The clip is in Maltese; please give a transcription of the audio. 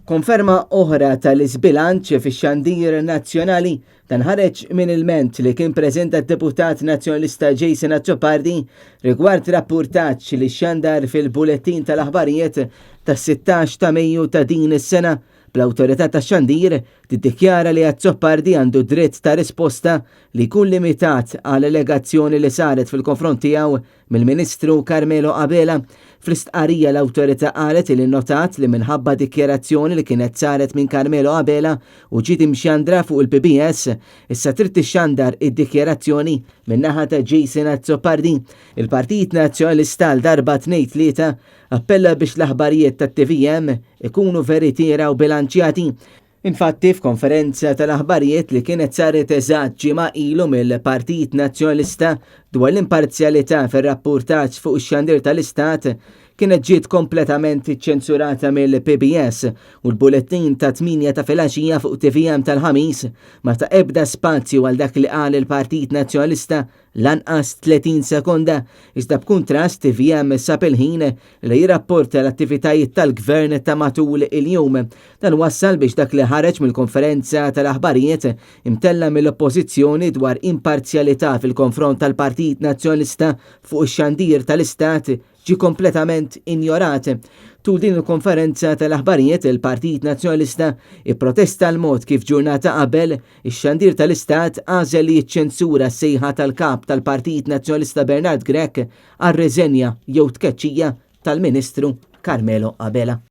Konferma oħra tal-isbilanċ fix-xandir nazzjonali dan ħareġ minn il-ment li kien preżenta d-deputat nazzjonalista Jason Azzopardi rigward rapportaġġ li xandar fil-bulettin tal-aħbarijiet tas-16 ta' Mejju ta' din is-sena bl-awtorità tax-xandir tiddikjara li Azzopardi għandu dritt ta' risposta li jkun limitat għal allegazzjoni li saret fil-konfront tiegħu mill-Ministru Carmelo Abela. Fl-istqarrija l-awtorità qalet li notat li minħabba dikjarazzjoni li kienet saret minn Carmelo Abela u ġiet imxandra fuq il-PBS, issa trid tixxandar id-dikjarazzjoni min-naħa ta' Jason Azzopardi. Il-Partit Nazzjonalista għal darba tlieta appella biex l-aħbarijiet tat-TVM ikunu veritiera u bilanċjati. Infatti f'konferenza tal-aħbarijiet li kienet saret eżatt ġimgħa ilu mill-Partit Nazzjonalista dwar l-imparzjalità fir-rapportaġġ fuq ix-xandir tal-Istat kienet ġiet kompletament iċċensurata mill-PBS u l-bulettin ta' 8 ta' filgħaxija fuq TVM tal-ħamis ma ta' ebda spazju għal dak li qal il-Partit Nazzjonalista lanqas 30 sekonda, iżda b'kuntrast TVM sab il-ħin li jirrapporta l-attivitajiet tal-gvern ta' matul il-jum. Dan wassal biex dak li ħareġ mill-konferenza tal-aħbarijiet imtella mill-oppożizzjoni dwar imparzjalità fil-konfront tal-Partit Nazzjonalista fuq ix-xandir tal-Istat ġi kompletament ignorat. Tul din il-konferenza tal-aħbarijiet il-Partit Nazzjonalista ipprotesta l-mod kif ġurnata qabel ix-xandir tal-Istat għażel li jiċċensura s-sejħa tal-kap tal-Partit Nazzjonalista Bernard Grech għar-reżenja jew tkeċċija tal-Ministru Carmelo Abela.